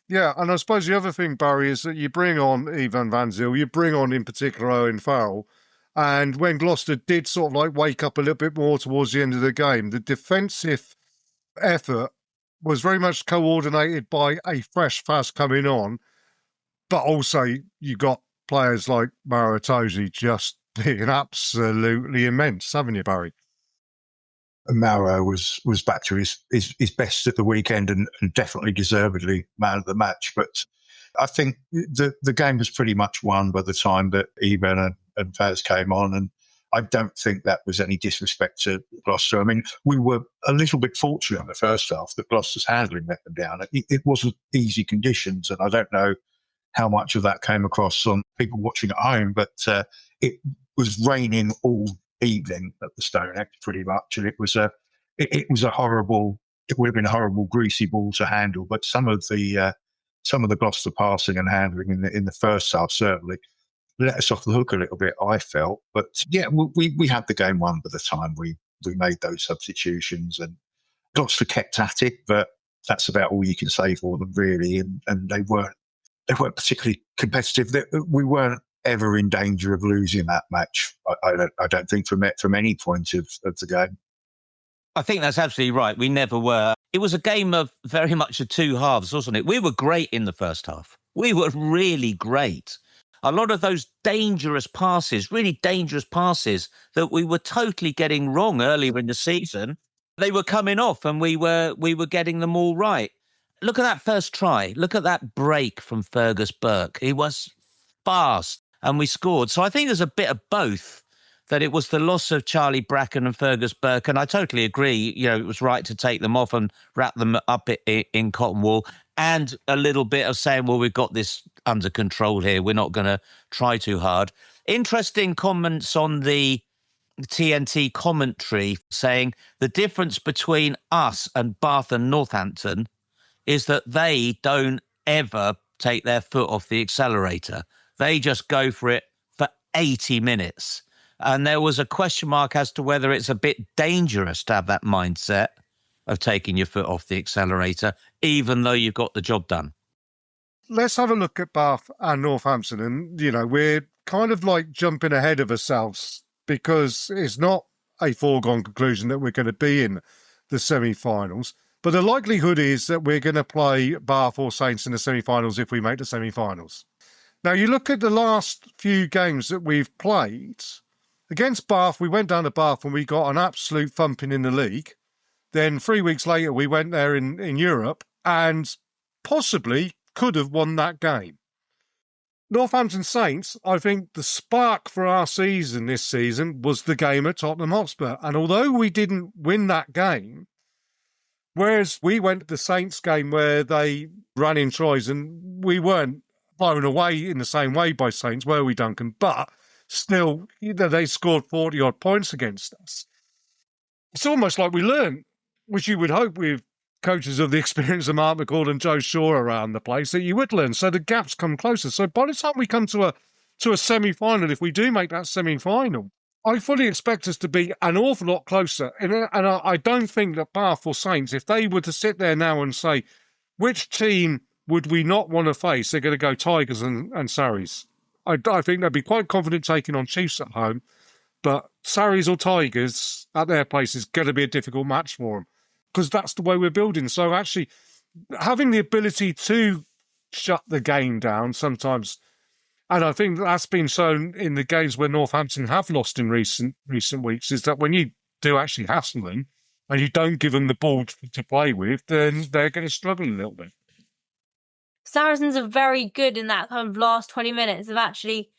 Yeah, and I suppose the other thing, Barry, is that you bring on Ivan Van Zyl, you bring on in particular Owen Farrell, and when Gloucester did sort of like wake up a little bit more towards the end of the game, the defensive effort was very much coordinated by a fresh fast coming on, but also you got players like Maro Itoje just being absolutely immense, haven't you, Barry? Maro was back to his best at the weekend and definitely deservedly man of the match. But I think the game was pretty much won by the time that Ivan and Faz came on. And I don't think that was any disrespect to Gloucester. I mean, we were a little bit fortunate in the first half that Gloucester's handling let them down. It wasn't easy conditions, and I don't know how much of that came across on people watching at home, but was raining all evening at the Stonex, pretty much, and it was a horrible. It would have been a horrible, greasy ball to handle. But some of the Gloucester passing and handling in the first half certainly let us off the hook a little bit, I felt. But yeah, we had the game won by the time we made those substitutions, and Gloucester kept at it, but that's about all you can say for them, really. And they weren't particularly competitive. We weren't ever in danger of losing that match. I don't think from any point of the game. I think that's absolutely right. We never were. It was a game of very much the two halves, wasn't it? We were great in the first half. We were really great. A lot of those dangerous passes, really dangerous passes that we were totally getting wrong earlier in the season, they were coming off and we were getting them all right. Look at that first try. Look at that break from Fergus Burke. He was fast and we scored. So I think there's a bit of both, that it was the loss of Charlie Bracken and Fergus Burke. And I totally agree, it was right to take them off and wrap them up in cotton wool. And a little bit of saying, well, we've got this under control here. We're not going to try too hard. Interesting comments on the TNT commentary saying the difference between us and Bath and Northampton is that they don't ever take their foot off the accelerator. They just go for it for 80 minutes. And there was a question mark as to whether it's a bit dangerous to have that mindset of taking your foot off the accelerator, even though you've got the job done. Let's have a look at Bath and Northampton. And, we're kind of like jumping ahead of ourselves because it's not a foregone conclusion that we're going to be in the semi-finals. But the likelihood is that we're going to play Bath or Saints in the semi-finals if we make the semi-finals. Now, you look at the last few games that we've played. Against Bath, we went down to Bath and we got an absolute thumping in the league. Then 3 weeks later, we went there in Europe and possibly could have won that game. Northampton Saints, I think the spark for our season this season was the game at Tottenham Hotspur. And although we didn't win that game, whereas we went to the Saints game where they ran in tries and we weren't blown away in the same way by Saints, were we, Duncan? But still, they scored 40-odd points against us. It's almost like we learned, which you would hope with coaches of the experience of Mark McCall and Joe Shaw around the place, that you would learn. So the gaps come closer. So by the time we come to a semi-final, if we do make that semi-final, I fully expect us to be an awful lot closer. And I don't think that Bath or Saints, if they were to sit there now and say, which team would we not want to face, they're going to go Tigers and Sarries. I think they'd be quite confident taking on Chiefs at home, but Sarries or Tigers at their place is going to be a difficult match for them because that's the way we're building. So actually, having the ability to shut the game down sometimes, and I think that's been shown in the games where Northampton have lost in recent weeks, is that when you do actually hassle them and you don't give them the ball to play with, then they're going to struggle a little bit. Saracens are very good in that kind of last 20 minutes of actually,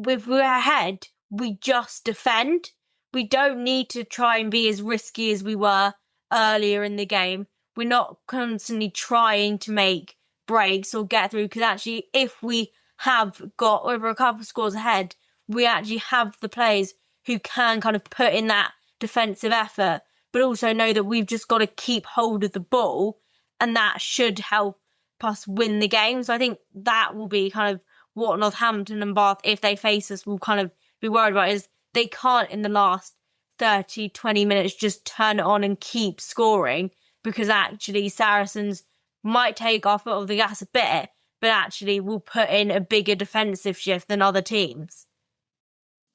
if we're ahead, we just defend. We don't need to try and be as risky as we were earlier in the game. We're not constantly trying to make breaks or get through, because actually, if we have got over a couple of scores ahead, we actually have the players who can kind of put in that defensive effort, but also know that we've just got to keep hold of the ball, and that should help us win the game. So I think that will be kind of what Northampton and Bath, if they face us, will kind of be worried about, is they can't in the last 30, 20 minutes just turn it on and keep scoring, because actually Saracens might take our foot off the gas a bit, but actually will put in a bigger defensive shift than other teams.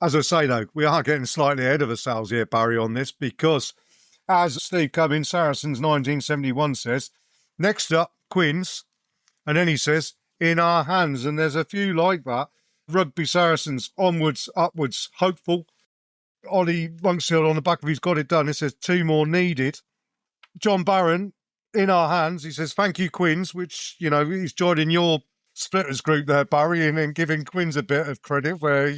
As I say, though, we are getting slightly ahead of ourselves here, Barry, on this, because as Steve Cummins, Saracens 1971 says, next up, Quins. And then he says, in our hands. And there's a few like that. Rugby Saracens, onwards, upwards, hopeful. Ollie Monkshill on the back of he's got it done. It says 2 more needed. John Barron, in our hands. He says, thank you, Quins, which, he's joining your splitters group there, Barry, and then giving Quins a bit of credit where,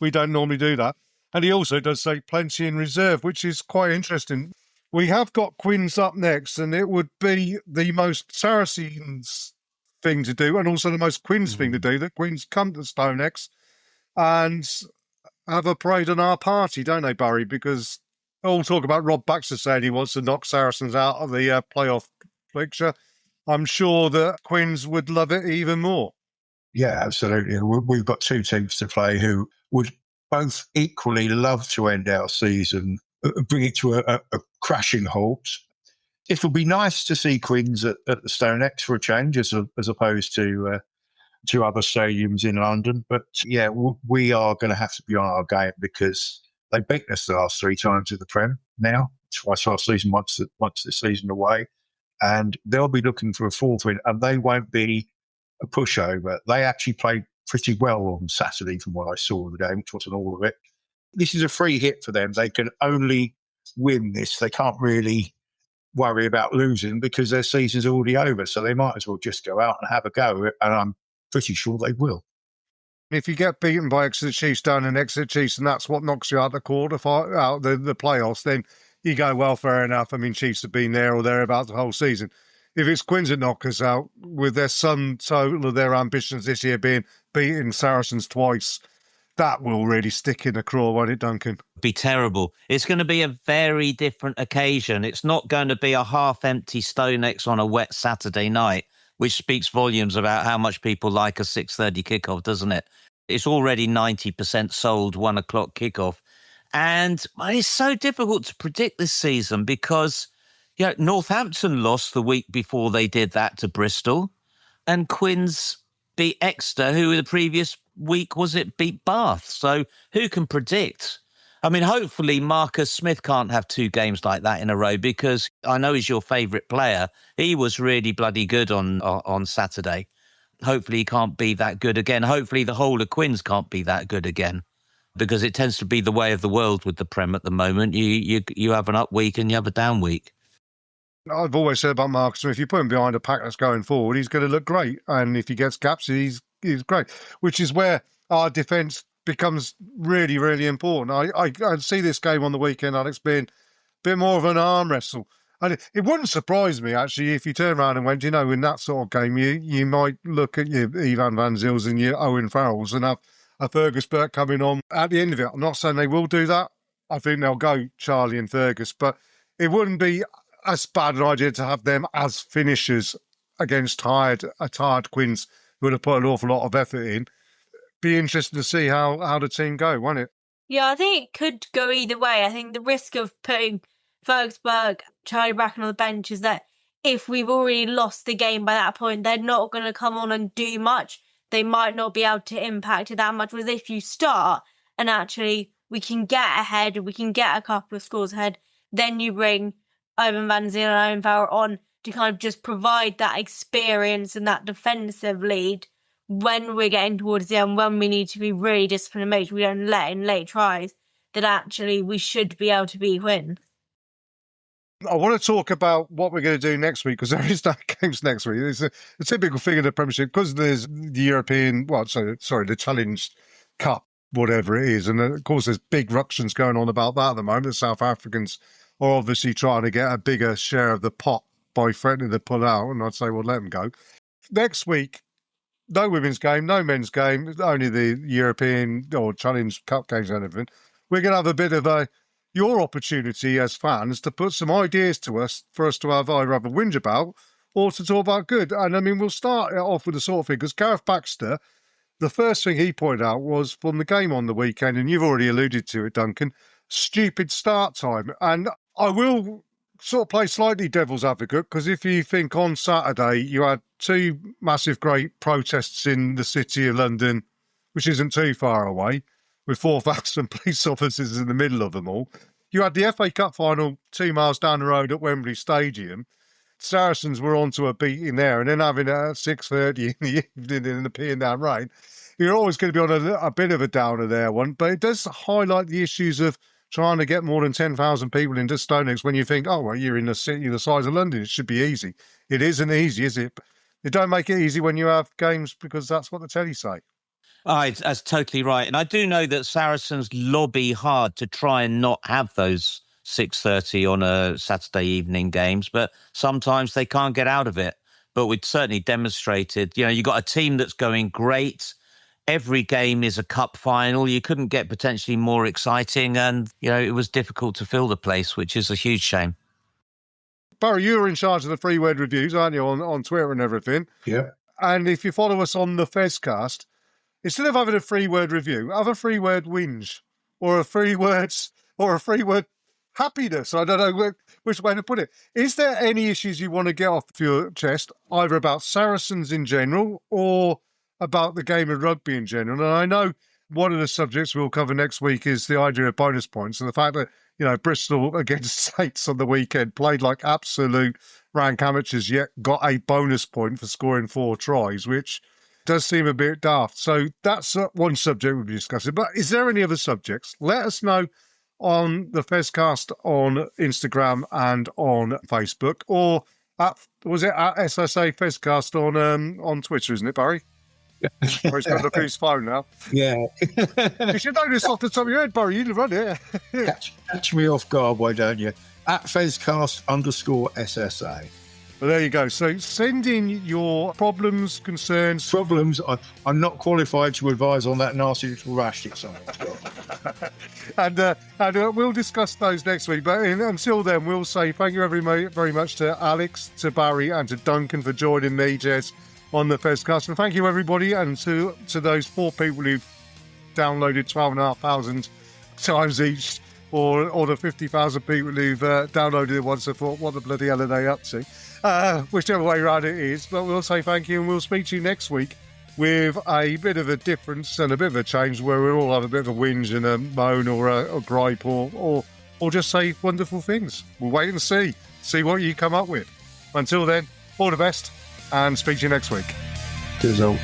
we don't normally do that. And he also does say plenty in reserve, which is quite interesting. We have got Quins up next, and it would be the most Saracens thing to do, and also the most Quins thing to do, that Quins come to StoneX and have a parade on our party, don't they, Barry? Because all talk about Rob Baxter saying he wants to knock Saracens out of the playoff picture. I'm sure that Quins would love it even more. Yeah, absolutely. We've got two teams to play who would both equally love to end our season, bring it to a crashing halt. It'll be nice to see Quins at the Stonex for a change, as opposed to other stadiums in London. But yeah, we are going to have to be on our game because they've beaten us the last 3 times in the Prem now, twice last season, once this season away. And they'll be looking for a fourth win, and they won't be a pushover. They actually played pretty well on Saturday from what I saw of the game, which wasn't all of it. This is a free hit for them. They can only win this. They can't really worry about losing because their season's already over. So they might as well just go out and have a go. And I'm pretty sure they will. If you get beaten by Exeter Chiefs down in Exeter Chiefs and that's what knocks you out the the playoffs, then you go, well, fair enough. I mean, Chiefs have been there or thereabouts the whole season. If it's Quins that knock us out, with their sum total of their ambitions this year being beating Saracens twice, that will really stick in the craw, won't it, Duncan? Be terrible. It's going to be a very different occasion. It's not going to be a half-empty Stonex on a wet Saturday night, which speaks volumes about how much people like a 6:30 kickoff, doesn't it? It's already 90% sold 1 o'clock kickoff. And it's so difficult to predict this season because Northampton lost the week before they did that to Bristol, and Quins beat Exeter, who the previous week beat Bath. So who can predict? I mean, hopefully Marcus Smith can't have 2 games like that in a row because I know he's your favourite player. He was really bloody good on Saturday. Hopefully he can't be that good again. Hopefully the whole of Quins can't be that good again because it tends to be the way of the world with the Prem at the moment. You have an up week and you have a down week. I've always said about Marcus, if you put him behind a pack that's going forward, he's going to look great. And if he gets gaps, he's great, which is where our defence becomes really, really important. I see this game on the weekend, Alex, being a bit more of an arm wrestle. And it wouldn't surprise me, actually, if you turn around and went, in that sort of game, you might look at your Ivan Van Zils and your Owen Farrells and have a Fergus Burke coming on at the end of it. I'm not saying they will do that. I think they'll go Charlie and Fergus, but it wouldn't be as bad an idea to have them as finishers against a tired Quins who would have put an awful lot of effort in. Be interesting to see how the team go, won't it? Yeah, I think it could go either way. I think the risk of putting Fergsburg, Charlie Bracken on the bench is that if we've already lost the game by that point, they're not going to come on and do much. They might not be able to impact it that much. Whereas if you start and actually we can get ahead, we can get a couple of scores ahead, then you bring Ivan Van Zyl and Owen Farrell on to kind of just provide that experience and that defensive lead when we're getting towards the end, when we need to be really disciplined and make sure we don't let in late tries, that actually we should be able to beat Quins. I want to talk about what we're going to do next week because there is no games next week. It's a typical thing in the Premiership because there's the European, the Challenge Cup, whatever it is. And of course, there's big ructions going on about that at the moment. The South Africans are obviously trying to get a bigger share of the pot by threatening to pull out. And I'd say, well, let them go. Next week, no women's game, no men's game, only the European or Challenge Cup games and everything. We're going to have a bit of your opportunity as fans to put some ideas to us for us to have either have a whinge about or to talk about good. And I mean, we'll start it off with the sort of thing because Gareth Baxter, the first thing he pointed out was from the game on the weekend, and you've already alluded to it, Duncan, stupid start time. And I will sort of play slightly devil's advocate because if you think on Saturday you had 2 massive great protests in the city of London, which isn't too far away, with 4,000 police officers in the middle of them all. You had the FA Cup final 2 miles down the road at Wembley Stadium. Saracens were onto a beating there, and then having it at 6:30 in the evening in the peeing down rain. You're always going to be on a bit of a downer there, but it does highlight the issues of trying to get more than 10,000 people into Stonex when you think, oh, well, you're in a city the size of London. It should be easy. It isn't easy, is it? It don't make it easy when you have games because that's what the telly say. That's totally right. And I do know that Saracens lobby hard to try and not have those 6:30 on a Saturday evening games, but sometimes they can't get out of it. But we've certainly demonstrated, you've got a team that's going great. every game is a cup final. You couldn't get potentially more exciting, and it was difficult to fill the place, which is a huge shame. Barry, you're in charge of the free word reviews, aren't you, on Twitter and everything? Yeah. And if you follow us on the Fezcast, instead of having a free word review, have a free word whinge or a free word happiness. I don't know which way to put it. Is there any issues you want to get off your chest, either about Saracens in general or about the game of rugby in general? And I know one of the subjects we'll cover next week is the idea of bonus points and the fact that, Bristol against Saints on the weekend played like absolute rank amateurs, yet got a bonus point for scoring 4 tries, which does seem a bit daft. So that's one subject we'll be discussing. But is there any other subjects? Let us know on the Fezcast on Instagram and on Facebook, or at SSA Fezcast on Twitter, isn't it, Barry? Or he's got to look at his phone now. Yeah. You should know this off the top of your head, Barry. You'd run it. Catch me off guard, why don't you? At Fezcast_SSA. Well, there you go. So send in your problems, concerns. I'm not qualified to advise on that nasty little rash that someone's got. and we'll discuss those next week. But until then, we'll say thank you very much to Alex, to Barry, and to Duncan for joining me, Jez, on the Fezcast. And thank you, everybody, and to those 4 people who've downloaded 12,500 times each, or the 50,000 people who've downloaded it once and thought, what the bloody hell are they up to? Whichever way around it is. But we'll say thank you, and we'll speak to you next week with a bit of a difference and a bit of a change where we'll all have a bit of a whinge and a moan or a gripe or just say wonderful things. We'll wait and see what you come up with. Until then, all the best, and speak to you next week. Cheers all.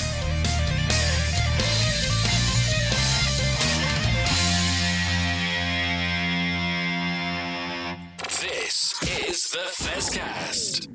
This is the Fezcast.